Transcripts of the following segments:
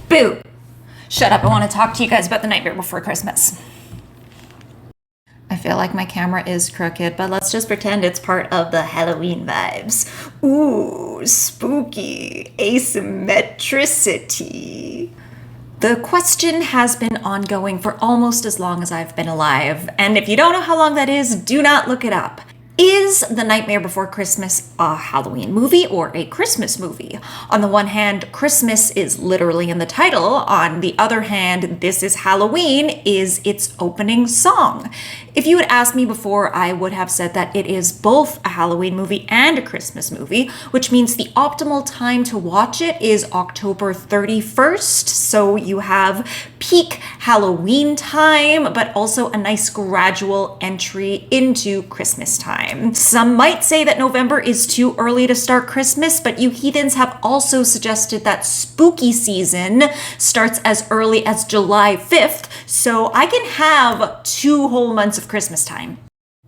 Boo! Shut up, I want to talk to you guys about The Nightmare Before Christmas. I feel like my camera is crooked, but let's just pretend it's part of the Halloween vibes. Ooh, spooky asymmetricity. The question has been ongoing for almost as long as I've been alive, and if you don't know how long that is, do not look it up. Is The Nightmare Before Christmas a Halloween movie or a Christmas movie? On the one hand, Christmas is literally in the title. On the other hand, This Is Halloween is its opening song. If you had asked me before, I would have said that it is both a Halloween movie and a Christmas movie, which means the optimal time to watch it is October 31st. So you have peak Halloween time, but also a nice gradual entry into Christmas time. Some might say that November is too early to start Christmas, but you heathens have also suggested that spooky season starts as early as July 5th, so I can have 2 whole months of Christmas time.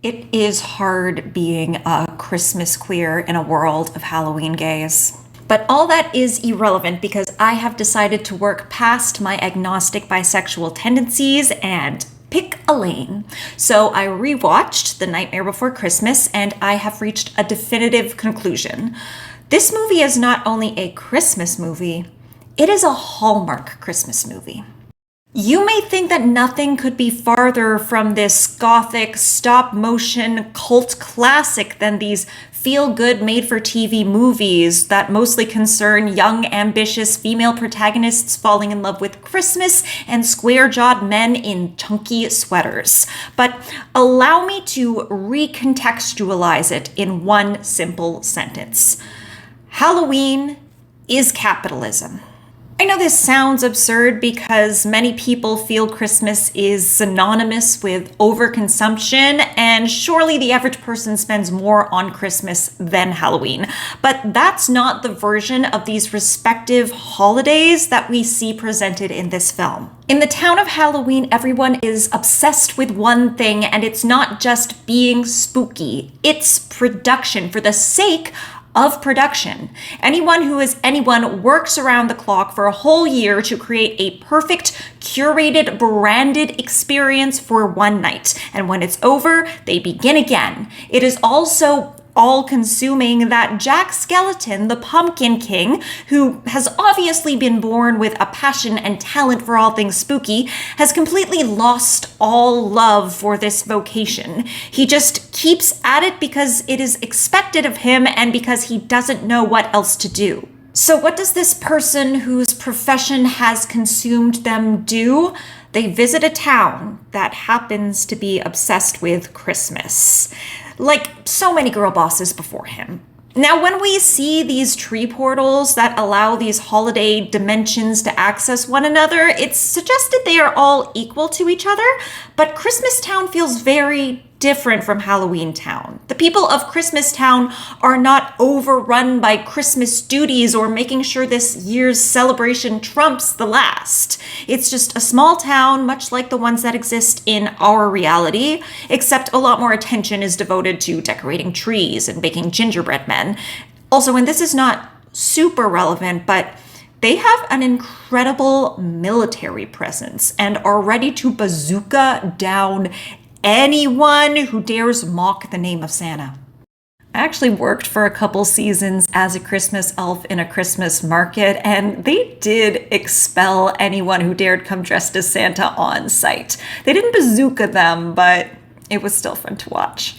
It is hard being a Christmas queer in a world of Halloween gays. But all that is irrelevant because I have decided to work past my agnostic bisexual tendencies and pick a lane. So I rewatched The Nightmare Before Christmas and I have reached a definitive conclusion. This movie is not only a Christmas movie, it is a Hallmark Christmas movie. You may think that nothing could be farther from this gothic, stop-motion cult classic than these feel-good made-for-TV movies that mostly concern young, ambitious female protagonists falling in love with Christmas and square-jawed men in chunky sweaters. But allow me to recontextualize it in one simple sentence. Halloween is capitalism. I know this sounds absurd because many people feel Christmas is synonymous with overconsumption, and surely the average person spends more on Christmas than Halloween. But that's not the version of these respective holidays that we see presented in this film. In the town of Halloween, everyone is obsessed with one thing, and it's not just being spooky. It's production for the sake of production. Anyone who is anyone works around the clock for a whole year to create a perfect, curated, branded experience for one night. And when it's over, they begin again. It is also all-consuming that Jack Skellington, the Pumpkin King, who has obviously been born with a passion and talent for all things spooky, has completely lost all love for this vocation. He just keeps at it because it is expected of him and because he doesn't know what else to do. So what does this person whose profession has consumed them do? They visit a town that happens to be obsessed with Christmas, like so many girl bosses before him. Now, when we see these tree portals that allow these holiday dimensions to access one another, it's suggested they are all equal to each other, but Christmas Town feels very different from Halloween Town. The people of Christmas Town are not overrun by Christmas duties or making sure this year's celebration trumps the last. It's just a small town, much like the ones that exist in our reality, except a lot more attention is devoted to decorating trees and baking gingerbread men. Also, and this is not super relevant, but they have an incredible military presence and are ready to bazooka down anyone who dares mock the name of Santa. I actually worked for a couple seasons as a Christmas elf in a Christmas market, and they did expel anyone who dared come dressed as Santa on site. They didn't bazooka them, but it was still fun to watch.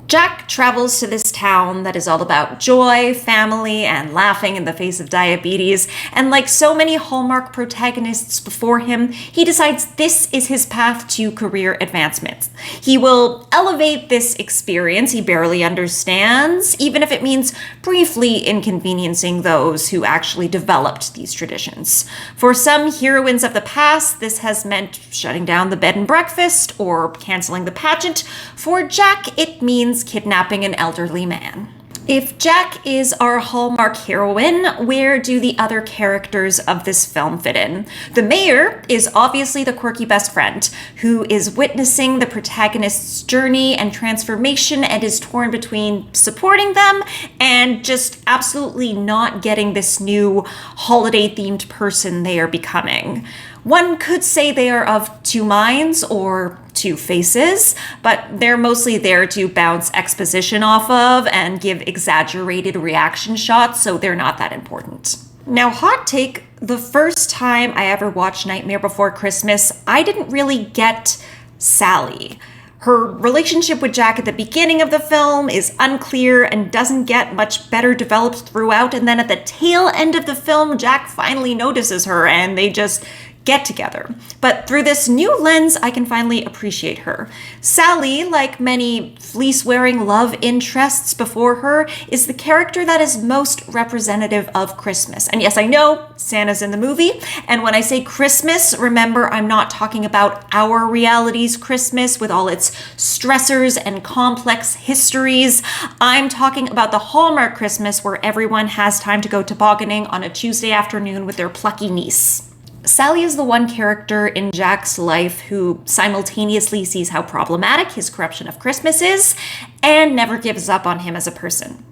Jack travels to this town that is all about joy, family, and laughing in the face of diabetes, and like so many Hallmark protagonists before him, he decides this is his path to career advancement. He will elevate this experience he barely understands, even if it means briefly inconveniencing those who actually developed these traditions. For some heroines of the past, this has meant shutting down the bed and breakfast or canceling the pageant. For Jack, it means kidnapping an elderly man. If Jack is our Hallmark heroine, where do the other characters of this film fit in? The mayor is obviously the quirky best friend who is witnessing the protagonist's journey and transformation and is torn between supporting them and just absolutely not getting this new holiday-themed person they are becoming. One could say they are of two minds or two faces, but they're mostly there to bounce exposition off of and give exaggerated reaction shots, so they're not that important. Now, hot take, the first time I ever watched Nightmare Before Christmas, I didn't really get Sally. Her relationship with Jack at the beginning of the film is unclear and doesn't get much better developed throughout, and then at the tail end of the film, Jack finally notices her and they just get together. But through this new lens, I can finally appreciate her. Sally, like many fleece-wearing love interests before her, is the character that is most representative of Christmas. And yes, I know Santa's in the movie, and when I say Christmas, remember I'm not talking about our reality's Christmas with all its stressors and complex histories. I'm talking about the Hallmark Christmas where everyone has time to go tobogganing on a Tuesday afternoon with their plucky niece. Sally is the one character in Jack's life who simultaneously sees how problematic his corruption of Christmas is and never gives up on him as a person,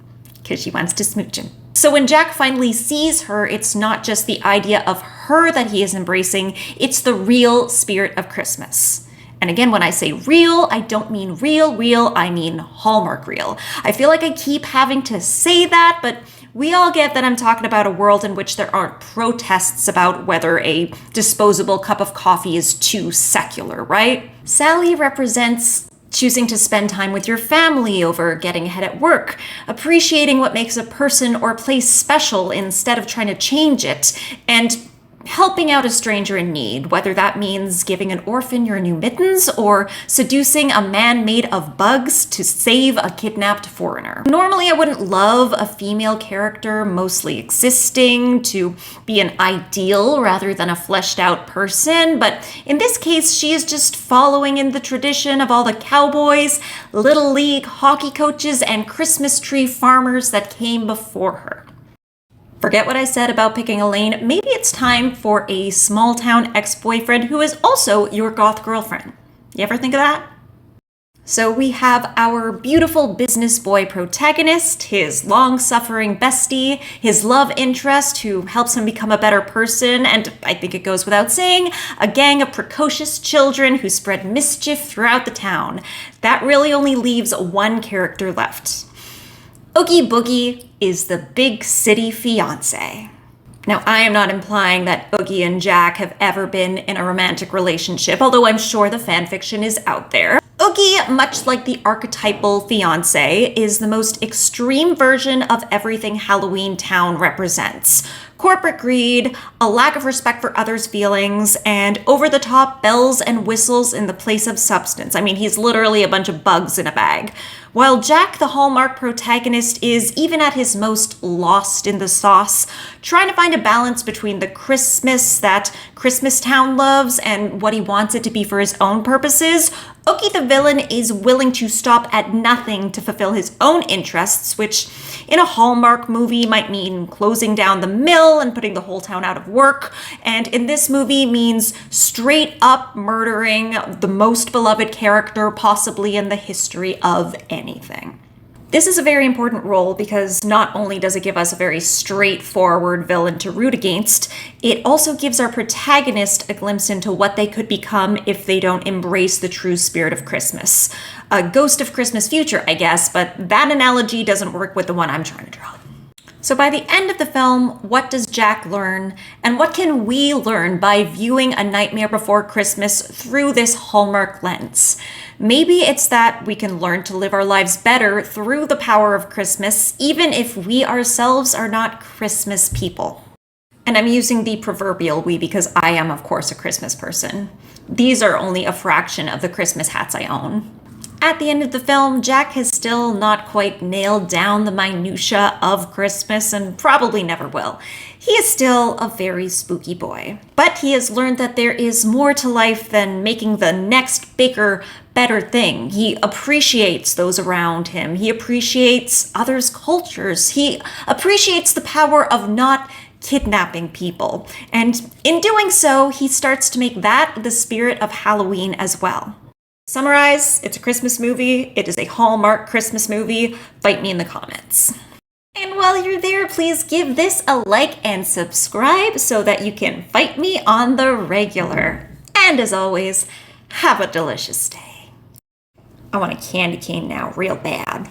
because she wants to smooch him. So when Jack finally sees her, it's not just the idea of her that he is embracing, it's the real spirit of Christmas. And again, when I say real, I don't mean real, I mean Hallmark real. I feel like I keep having to say that, but we all get that I'm talking about a world in which there aren't protests about whether a disposable cup of coffee is too secular, right? Sally represents choosing to spend time with your family over getting ahead at work, appreciating what makes a person or place special instead of trying to change it, and helping out a stranger in need, whether that means giving an orphan your new mittens or seducing a man made of bugs to save a kidnapped foreigner. Normally, I wouldn't love a female character mostly existing to be an ideal rather than a fleshed out person, but in this case, she is just following in the tradition of all the cowboys, little league hockey coaches, and Christmas tree farmers that came before her. Forget what I said about picking a lane. Maybe it's time for a small town ex-boyfriend who is also your goth girlfriend. You ever think of that? So we have our beautiful business boy protagonist, his long-suffering bestie, his love interest who helps him become a better person, and I think it goes without saying, a gang of precocious children who spread mischief throughout the town. That really only leaves one character left. Oogie Boogie is the big city fiancé. Now, I am not implying that Oogie and Jack have ever been in a romantic relationship, although I'm sure the fanfiction is out there. Oogie, much like the archetypal fiancé, is the most extreme version of everything Halloween Town represents. Corporate greed, a lack of respect for others' feelings, and over-the-top bells and whistles in the place of substance. I mean, he's literally a bunch of bugs in a bag. While Jack, the Hallmark protagonist, is even at his most lost in the sauce, trying to find a balance between the Christmas that Christmas Town loves and what he wants it to be for his own purposes, Oogie the villain is willing to stop at nothing to fulfill his own interests, which in a Hallmark movie might mean closing down the mill and putting the whole town out of work, and in this movie means straight up murdering the most beloved character possibly in the history of anything. This is a very important role because not only does it give us a very straightforward villain to root against, it also gives our protagonist a glimpse into what they could become if they don't embrace the true spirit of Christmas. A ghost of Christmas future, I guess, but that analogy doesn't work with the one I'm trying to draw. So by the end of the film, what does Jack learn, and what can we learn by viewing A Nightmare Before Christmas through this Hallmark lens? Maybe it's that we can learn to live our lives better through the power of Christmas, even if we ourselves are not Christmas people. And I'm using the proverbial we because I am, of course, a Christmas person. These are only a fraction of the Christmas hats I own. At the end of the film, Jack has still not quite nailed down the minutiae of Christmas and probably never will. He is still a very spooky boy. But he has learned that there is more to life than making the next bigger, better thing. He appreciates those around him. He appreciates others' cultures. He appreciates the power of not kidnapping people. And in doing so, he starts to make that the spirit of Halloween as well. Summarize, it's a Christmas movie. It is a Hallmark Christmas movie. Fight me in the comments. And while you're there, please give this a like and subscribe so that you can fight me on the regular. And as always, have a delicious day. I want a candy cane now, real bad.